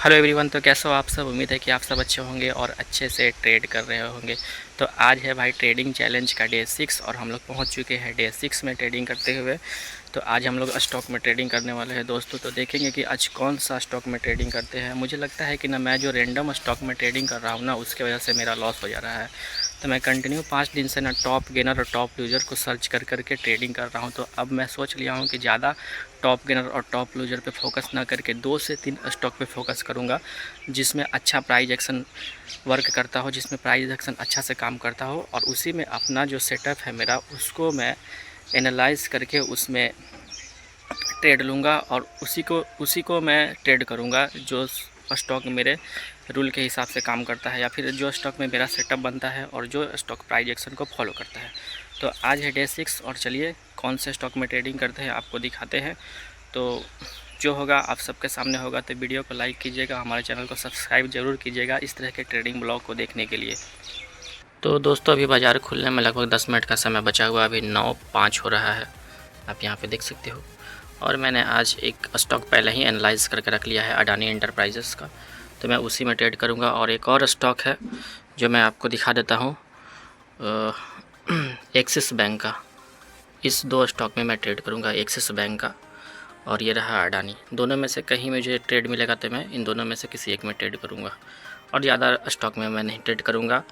Hello everyone. तो कैसे हो आप सब? उम्मीद है कि आप सब अच्छे होंगे और अच्छे से ट्रेड कर रहे होंगे। तो आज है भाई ट्रेडिंग चैलेंज का डे 6 और हम लोग पहुंच चुके हैं डे 6 में ट्रेडिंग करते हुए। तो आज हम लोग स्टॉक में ट्रेडिंग करने वाले हैं दोस्तों। तो देखेंगे कि आज कौन सा स्टॉक में ट्रेडिंग करते हैं। मुझे लगता है कि ना मैं जो रेंडम स्टॉक में ट्रेडिंग कर रहा हूँ ना, उसकी वजह से मेरा लॉस हो जा रहा है। तो मैं कंटिन्यू 5 दिन से ना टॉप गेनर और टॉप लूज़र को सर्च कर करके ट्रेडिंग कर रहा हूँ। तो अब मैं सोच लिया हूँ कि ज़्यादा टॉप गेनर और टॉप लूज़र पे फोकस ना करके 2 से 3 स्टॉक पे फोकस करूँगा, जिसमें अच्छा प्राइस एक्शन वर्क करता हो, जिसमें प्राइस एक्शन अच्छा से काम करता हो, और उसी में अपना जो सेटअप है मेरा उसको मैं एनालाइज़ करके उसमें ट्रेड लूँगा और उसी को मैं ट्रेड करूँगा जो स्टॉक मेरे रूल के हिसाब से काम करता है, या फिर जो स्टॉक में मेरा सेटअप बनता है और जो स्टॉक प्राइस एक्शन को फॉलो करता है। तो आज है डे 6 और चलिए कौन से स्टॉक में ट्रेडिंग करते हैं आपको दिखाते हैं। तो जो होगा आप सबके सामने होगा। तो वीडियो को लाइक कीजिएगा, हमारे चैनल को सब्सक्राइब ज़रूर कीजिएगा इस तरह के ट्रेडिंग ब्लॉग को देखने के लिए। तो दोस्तों अभी बाज़ार खुलने में लगभग 10 मिनट का समय बचा हुआ, अभी 9:05 हो रहा है, आप यहाँ पे देख सकते हो। और मैंने आज एक स्टॉक पहले ही एनालाइज़ करके रख लिया है, अडानी एंटरप्राइजेस का। तो मैं उसी में ट्रेड करूँगा। और एक और स्टॉक है जो मैं आपको दिखा देता हूँ, एक्सिस बैंक का। इस 2 स्टॉक में मैं ट्रेड करूँगा, एक्सिस बैंक का और ये रहा अडानी। दोनों में से कहीं मुझे ट्रेड मिलेगा तो मैं इन दोनों में से किसी एक में ट्रेड करूँगा, और ज़्यादा स्टॉक में मैं नहीं ट्रेड करूँगा,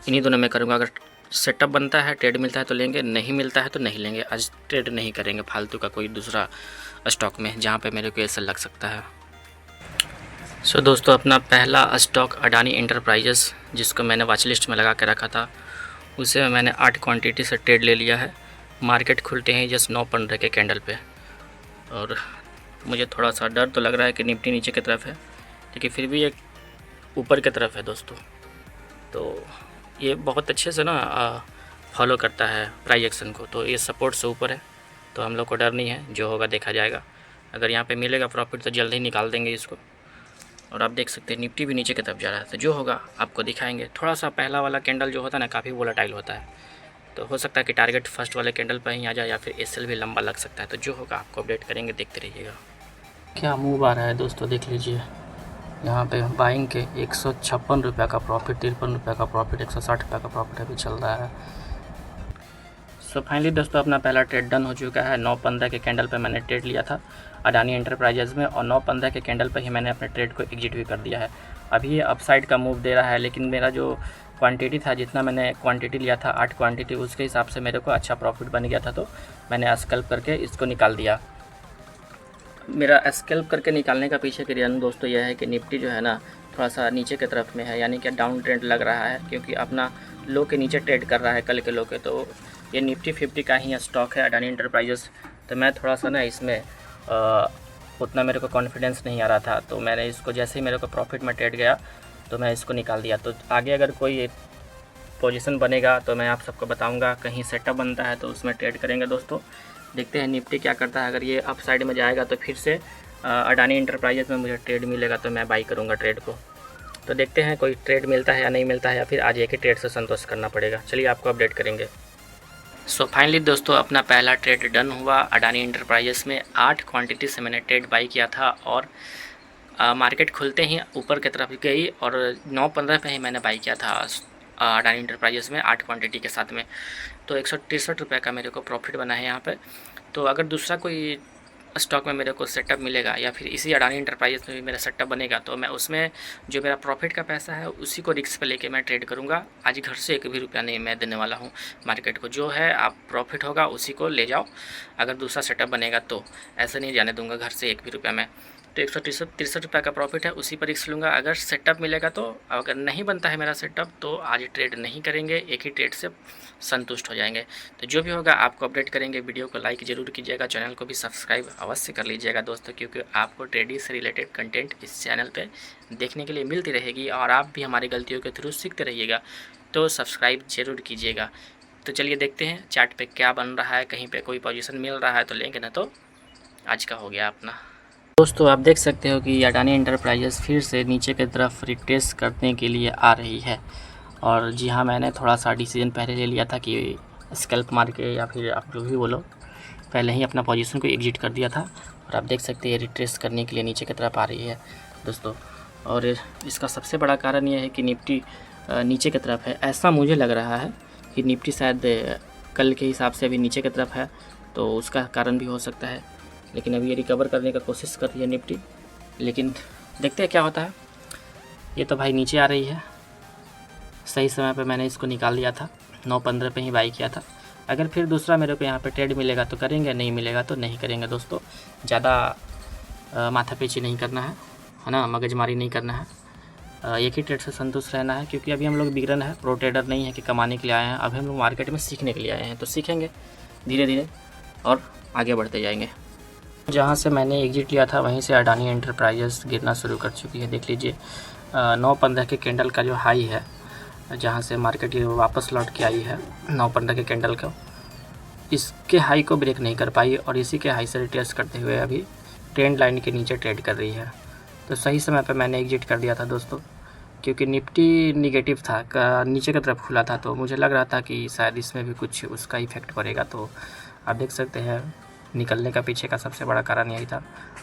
इन्हीं दोनों में करूँगा। अगर सेटअप बनता है, ट्रेड मिलता है तो लेंगे, नहीं मिलता है तो नहीं लेंगे। आज ट्रेड नहीं करेंगे फालतू का कोई दूसरा स्टॉक में जहाँ पे मेरे को ऐसा लग सकता है। सो दोस्तों अपना पहला स्टॉक अडानी एंटरप्राइजेस, जिसको मैंने वॉच लिस्ट में लगा के रखा था, उसे मैंने 8 क्वांटिटी से ट्रेड ले लिया है। मार्केट खुलते हैं जस्ट 9:15 के कैंडल पे, और मुझे थोड़ा सा डर तो लग रहा है कि निफ्टी नीचे की तरफ है, लेकिन फिर भी एक ऊपर की तरफ है दोस्तों। तो ये बहुत अच्छे से ना फॉलो करता है प्राइस एक्शन को। तो ये सपोर्ट से ऊपर है, तो हम लोग को डर नहीं है, जो होगा देखा जाएगा। अगर यहाँ पे मिलेगा प्रॉफिट तो जल्द ही निकाल देंगे इसको। और आप देख सकते हैं निफ्टी भी नीचे की तरफ जा रहा है, तो जो होगा आपको दिखाएंगे। थोड़ा सा पहला वाला कैंडल जो होता है ना, काफ़ी वोलेटाइल होता है, तो हो सकता है कि टारगेट फर्स्ट वाले कैंडल पर ही आ जाए, या फिर एसएल भी लंबा लग सकता है। तो जो होगा आपको अपडेट करेंगे, देखते रहिएगा। क्या मूव आ रहा है दोस्तों, देख लीजिए। यहाँ पे बाइंग के 156 रुपये का प्रॉफिट, 53 रुपये का प्रॉफिट, 160 रुपये का प्रॉफिट अभी चल रहा है। सो फाइनली दोस्तों अपना पहला ट्रेड डन हो चुका है। 9:15 के कैंडल पे मैंने ट्रेड लिया था अडानी एंटरप्राइजेज़ में, और 9:15 के कैंडल पे ही मैंने अपने ट्रेड को एग्जिट भी कर दिया है। अभी ये अपसाइड का मूव दे रहा है, लेकिन मेरा जो क्वांटिटी था, जितना मैंने क्वांटिटी लिया था 8 क्वांटिटी, उसके हिसाब से मेरे को अच्छा प्रॉफिट बन गया था। तो मैंने स्कैल्प करके इसको निकाल दिया। मेरा स्कैल्प करके निकालने का पीछे के रीज़न दोस्तों यह है कि निफ्टी जो है ना थोड़ा सा नीचे की तरफ में है, यानी कि डाउन ट्रेंड लग रहा है, क्योंकि अपना लो के नीचे ट्रेड कर रहा है कल के लो के। तो ये निफ्टी 50 का ही स्टॉक है अडानी एंटरप्राइजेस। तो मैं थोड़ा सा ना इसमें उतना मेरे को कॉन्फिडेंस नहीं आ रहा था, तो मैंने इसको जैसे ही मेरे को प्रॉफिट में ट्रेड गया तो मैं इसको निकाल दिया। तो आगे अगर कोई पोजीशन बनेगा तो मैं आप सबको बताऊंगा, कहीं सेटअप बनता है तो उसमें ट्रेड करेंगे दोस्तों। देखते हैं निफ्टी क्या करता है। अगर ये अप साइड में जाएगा तो फिर से अडानी एंटरप्राइजेस में मुझे ट्रेड मिलेगा, तो मैं बाई करूँगा ट्रेड को। तो देखते हैं कोई ट्रेड मिलता है या नहीं मिलता है, या फिर आज एक ही ट्रेड से संतोष करना पड़ेगा। चलिए आपको अपडेट करेंगे। सो फाइनली दोस्तों अपना पहला ट्रेड डन हुआ अडानी एंटरप्राइजेस में। 8 क्वांटिटी से मैंने ट्रेड बाई किया था, और मार्केट खुलते ही ऊपर की तरफ गई, और 9:15 पे ही मैंने बाई किया था अडानी एंटरप्राइजेस में 8 क्वांटिटी के साथ में। तो 163 रुपये का मेरे को प्रॉफिट बना है यहाँ पे। तो अगर दूसरा कोई स्टॉक में मेरे को सेटअप मिलेगा, या फिर इसी अडानी एंटरप्राइजेस में भी मेरा सेटअप बनेगा, तो मैं उसमें जो मेरा प्रॉफिट का पैसा है उसी को रिस्क पे लेके मैं ट्रेड करूँगा। आज घर से एक भी रुपया नहीं मैं देने वाला हूँ मार्केट को। जो है आप प्रॉफिट होगा उसी को ले जाओ, अगर दूसरा सेटअप बनेगा तो ऐसे नहीं जाने दूँगा घर से एक भी रुपया मैं। तो 163 रुपये का प्रॉफिट है, उसी पर रिस्क लूँगा। अगर सेटअप मिलेगा तो, अगर नहीं बनता है मेरा सेटअप तो आज ट्रेड नहीं करेंगे, एक ही ट्रेड से संतुष्ट हो जाएंगे। तो जो भी होगा आपको अपडेट करेंगे। वीडियो को लाइक ज़रूर कीजिएगा, चैनल को भी सब्सक्राइब अवश्य कर लीजिएगा दोस्तों, क्योंकि आपको ट्रेडिंग से रिलेटेड कंटेंट इस चैनल पे देखने के लिए मिलती रहेगी, और आप भी हमारी गलतियों के थ्रू सीखते रहिएगा। तो सब्सक्राइब ज़रूर कीजिएगा। तो चलिए देखते हैं चार्ट पे क्या बन रहा है। कहीं पे कोई पोजीशन मिल रहा है तो लेंगे, ना तो आज का हो गया अपना। दोस्तों आप देख सकते हो कि अडानी एंटरप्राइजेस फिर से नीचे की तरफ रिट्रेस करने के लिए आ रही है। और जी हाँ, मैंने थोड़ा सा डिसीजन पहले ले लिया था कि स्कैल्प मार के, या फिर आप जो भी बोलो, पहले ही अपना पोजीशन को एग्जिट कर दिया था। और आप देख सकते हैं रिट्रेस करने के लिए नीचे की तरफ आ रही है दोस्तों। और इसका सबसे बड़ा कारण यह है कि निफ्टी नीचे की तरफ है। ऐसा मुझे लग रहा है कि निफ्टी शायद कल के हिसाब से अभी नीचे की तरफ है, तो उसका कारण भी हो सकता है। लेकिन अभी ये रिकवर करने का कोशिश कर रही है निफ्टी, लेकिन देखते हैं क्या होता है। ये तो भाई नीचे आ रही है। सही समय पे मैंने इसको निकाल लिया था, 9.15 पे ही बाई किया था। अगर फिर दूसरा मेरे को यहाँ पे ट्रेड मिलेगा तो करेंगे, नहीं मिलेगा तो नहीं करेंगे दोस्तों। ज़्यादा माथापीची नहीं करना है ना, मगजमारी नहीं करना है। एक ही ट्रेड से संतुष्ट रहना है, क्योंकि अभी हम लोग बिगिनर है, प्रो ट्रेडर नहीं है कि कमाने के लिए आए हैं। अभी हम लोग मार्केट में सीखने के लिए आए हैं, तो सीखेंगे धीरे धीरे और आगे बढ़ते जाएंगे। जहाँ से मैंने एग्जिट लिया था वहीं से अडानी एंटरप्राइजेस गिरना शुरू कर चुकी है। देख लीजिए 9.15 के कैंडल का जो हाई है, जहाँ से मार्केट ये वापस लौट के आई है 9.15 के कैंडल का, इसके हाई को ब्रेक नहीं कर पाई और इसी के हाई से रिटेस्ट करते हुए अभी ट्रेंड लाइन के नीचे ट्रेड कर रही है। तो सही समय पर मैंने एग्जिट कर दिया था दोस्तों, क्योंकि निफ्टी निगेटिव था, नीचे की तरफ खुला था, तो मुझे लग रहा था कि शायद इसमें भी कुछ उसका इफेक्ट पड़ेगा। तो आप देख सकते हैं निकलने का पीछे का सबसे बड़ा कारण यही था,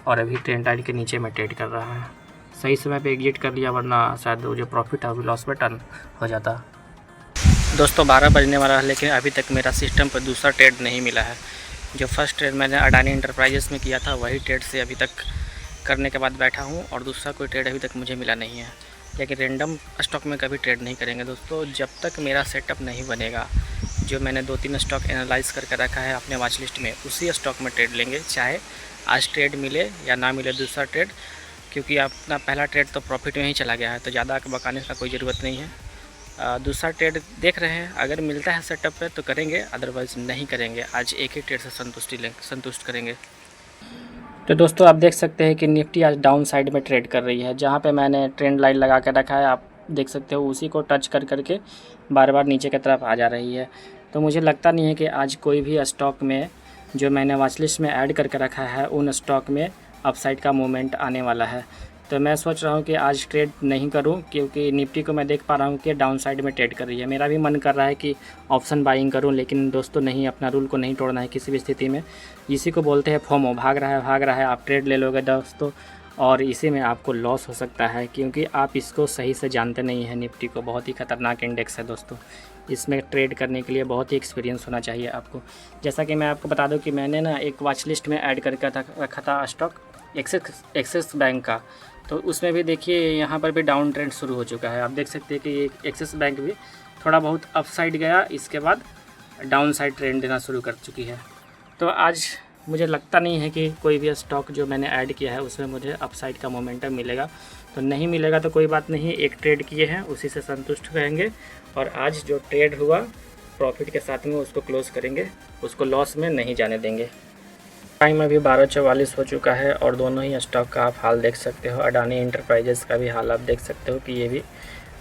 और अभी ट्रेंड लाइन के नीचे में ट्रेड कर रहा है। सही समय पे एग्जिट कर लिया, वरना शायद वो जो प्रॉफिट है वो लॉस में टर्न हो जाता। दोस्तों 12 बजने वाला है, लेकिन अभी तक मेरा सिस्टम पर दूसरा ट्रेड नहीं मिला है। जो फर्स्ट ट्रेड मैंने अडानी एंटरप्राइजेस में किया था वही ट्रेड से अभी तक करने के बाद बैठा हूँ, और दूसरा कोई ट्रेड अभी तक मुझे मिला नहीं है। लेकिन रेंडम स्टॉक में कभी ट्रेड नहीं करेंगे दोस्तों, जब तक मेरा सेटअप नहीं बनेगा। जो मैंने 2-3 स्टॉक एनालाइज करके रखा है अपने वॉच लिस्ट में, उसी स्टॉक में ट्रेड लेंगे, चाहे आज ट्रेड मिले या ना मिले दूसरा ट्रेड। क्योंकि अपना पहला ट्रेड तो प्रॉफिट में ही चला गया है, तो ज़्यादा बकाने का कोई ज़रूरत नहीं है। दूसरा ट्रेड देख रहे हैं, अगर मिलता है सेटअप पे तो करेंगे, अदरवाइज़ नहीं करेंगे। आज एक ही ट्रेड से संतुष्ट करेंगे। तो दोस्तों आप देख सकते हैं कि निफ्टी आज डाउन साइड में ट्रेड कर रही है। जहाँ पे मैंने ट्रेंड लाइन लगा के रखा है, आप देख सकते हो उसी को टच कर करके बार बार नीचे की तरफ आ जा रही है। तो मुझे लगता नहीं है कि आज कोई भी स्टॉक में जो मैंने वॉच लिस्ट में ऐड करके रखा है उन स्टॉक में अपसाइड का मूवमेंट आने वाला है। तो मैं सोच रहा हूँ कि आज ट्रेड नहीं करूँ, क्योंकि निफ्टी को मैं देख पा रहा हूँ कि डाउन साइड में ट्रेड कर रही है। मेरा भी मन कर रहा है कि ऑप्शन बाइंग करूँ, लेकिन दोस्तों नहीं, अपना रूल को नहीं तोड़ना है किसी भी स्थिति में। इसी को बोलते हैं फोमो, भाग रहा है। आप ट्रेड ले लोगे दोस्तों और इसी में आपको लॉस हो सकता है, क्योंकि आप इसको सही से जानते नहीं हैं। निफ्टी को बहुत ही ख़तरनाक इंडेक्स है दोस्तों, इसमें ट्रेड करने के लिए बहुत ही एक्सपीरियंस होना चाहिए आपको। जैसा कि मैं आपको बता दूं कि मैंने ना एक वॉच लिस्ट में ऐड करके रखा था स्टॉक एक्सिस बैंक का। तो उसमें भी देखिए यहाँ पर भी डाउन ट्रेंड शुरू हो चुका है। आप देख सकते हैं कि एक्सिस बैंक भी थोड़ा बहुत अप साइड गया, इसके बाद डाउन साइड ट्रेंड देना शुरू कर चुकी है। तो आज मुझे लगता नहीं है कि कोई भी स्टॉक जो मैंने ऐड किया है उसमें मुझे अपसाइड का मोमेंटम मिलेगा। तो नहीं मिलेगा तो कोई बात नहीं, एक ट्रेड किए हैं उसी से संतुष्ट रहेंगे, और आज जो ट्रेड हुआ प्रॉफिट के साथ में उसको क्लोज़ करेंगे, उसको लॉस में नहीं जाने देंगे। टाइम अभी 12:44 हो चुका है, और दोनों ही स्टॉक का आप हाल देख सकते हो। अडानी एंटरप्राइजेस का भी हाल आप देख सकते हो कि ये भी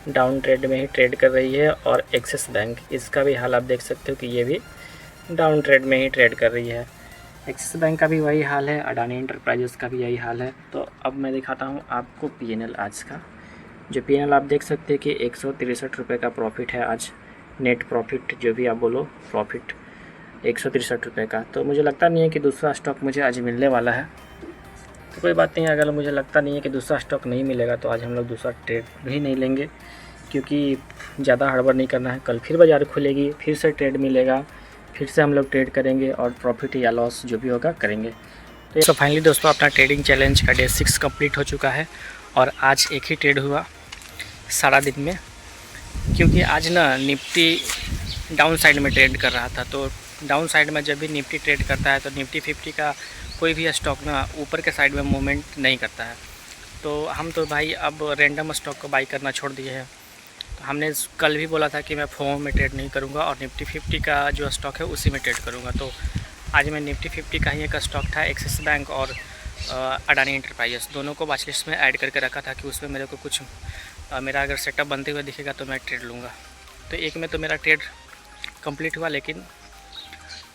डाउन ट्रेड में ही ट्रेड कर रही है, और एक्सिस बैंक, इसका भी हाल आप देख सकते हो कि ये भी डाउन ट्रेड में ही ट्रेड कर रही है। एक्सिस बैंक का भी वही हाल है, अडानी एंटरप्राइजेस का भी यही हाल है। तो अब मैं दिखाता हूँ आपको पीएनएल आज का। जो पीएनएल आप देख सकते हैं कि 163 रुपये का प्रॉफिट है आज, नेट प्रॉफिट जो भी आप बोलो, प्रॉफिट 163 रुपये का। तो मुझे लगता नहीं है कि दूसरा स्टॉक मुझे आज मिलने वाला है। तो कोई बात नहीं, अगर मुझे लगता नहीं है कि दूसरा स्टॉक नहीं मिलेगा तो आज हम लोग दूसरा ट्रेड भी नहीं लेंगे, क्योंकि ज़्यादा हड़बड़ नहीं करना है। कल फिर बाज़ार खुलेगी, फिर से ट्रेड मिलेगा, फिर से हम लोग ट्रेड करेंगे और प्रॉफिट या लॉस जो भी होगा करेंगे। तो फाइनली दोस्तों अपना ट्रेडिंग चैलेंज का डे 6 कंप्लीट हो चुका है, और आज एक ही ट्रेड हुआ सारा दिन में, क्योंकि आज ना निफ्टी डाउन साइड में ट्रेड कर रहा था। तो डाउन साइड में जब भी निफ्टी ट्रेड करता है तो निफ्टी 50 का कोई भी स्टॉक ना ऊपर के साइड में मूवमेंट नहीं करता है। तो हम तो भाई अब रैंडम स्टॉक को बाई करना छोड़ दिए हैं। हमने कल भी बोला था कि मैं फोमो में ट्रेड नहीं करूंगा और निफ्टी 50 का जो स्टॉक है उसी में ट्रेड करूंगा। तो आज मैं निफ्टी 50 का ही एक स्टॉक था, एक्सिस बैंक और अडानी एंटरप्राइजेस, दोनों को वॉच लिस्ट में ऐड करके रखा था कि उसमें मेरे को कुछ मेरा अगर सेटअप बनते हुए दिखेगा तो मैं ट्रेड लूँगा। तो एक में तो मेरा ट्रेड कंप्लीट हुआ, लेकिन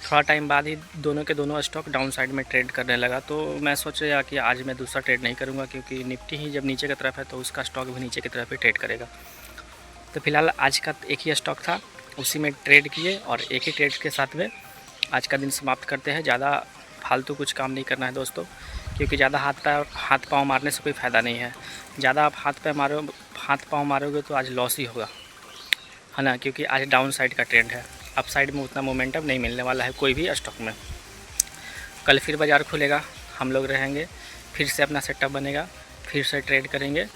थोड़ा टाइम बाद ही दोनों के दोनों स्टॉक डाउन साइड में ट्रेड करने लगा। तो मैं सोच रहा कि आज मैं दूसरा ट्रेड नहीं करूँगा, क्योंकि निफ्टी ही जब नीचे की तरफ है तो उसका स्टॉक भी नीचे की तरफ ही ट्रेड करेगा। तो फिलहाल आज का एक ही स्टॉक था, उसी में ट्रेड किए, और एक ही ट्रेड के साथ में आज का दिन समाप्त करते हैं। ज़्यादा फालतू कुछ काम नहीं करना है दोस्तों, क्योंकि ज़्यादा हाथ पाँव मारने से कोई फ़ायदा नहीं है। ज़्यादा आप हाथ पाँव मारोगे तो आज लॉस ही होगा, है ना, क्योंकि आज डाउन साइड का ट्रेंड है। अप साइड में उतना मोमेंटम नहीं मिलने वाला है कोई भी स्टॉक में। कल फिर बाज़ार खुलेगा, हम लोग रहेंगे, फिर से अपना सेटअप बनेगा, फिर से ट्रेड करेंगे,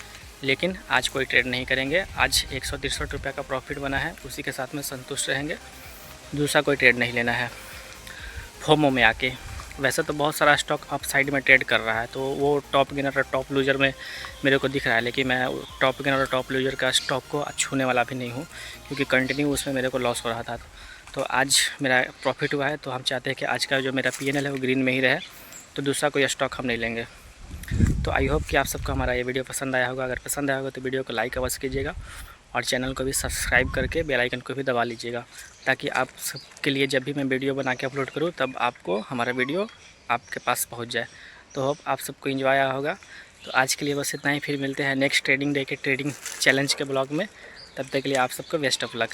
लेकिन आज कोई ट्रेड नहीं करेंगे। आज 163 रुपये का प्रॉफिट बना है, उसी के साथ में संतुष्ट रहेंगे, दूसरा कोई ट्रेड नहीं लेना है फोमो में आके। वैसे तो बहुत सारा स्टॉक अप साइड में ट्रेड कर रहा है, तो वो टॉप गेनर और टॉप लूजर में मेरे को दिख रहा है, लेकिन मैं टॉप गेनर और टॉप लूजर का स्टॉक को छूने वाला भी नहीं हूँ, क्योंकि कंटिन्यू उसमें मेरे को लॉस हो रहा था। तो आज मेरा प्रॉफिट हुआ है, तो हम चाहते हैं कि आज का जो मेरा PNL है वो ग्रीन में ही रहे, तो दूसरा कोई स्टॉक हम नहीं लेंगे। तो आई होप कि आप सबको हमारा ये वीडियो पसंद आया होगा। अगर पसंद आया होगा तो वीडियो को लाइक अवश्य कीजिएगा और चैनल को भी सब्सक्राइब करके बेल आइकन को भी दबा लीजिएगा, ताकि आप सबके लिए जब भी मैं वीडियो बना के अपलोड करूँ तब आपको हमारा वीडियो आपके पास पहुँच जाए। तो होप आप सबको एंजॉय आया होगा। तो आज के लिए बस इतना ही, फिर मिलते हैं नेक्स्ट ट्रेडिंग डे के ट्रेडिंग चैलेंज के ब्लॉग में। तब तक के लिए आप सबको बेस्ट ऑफ लक।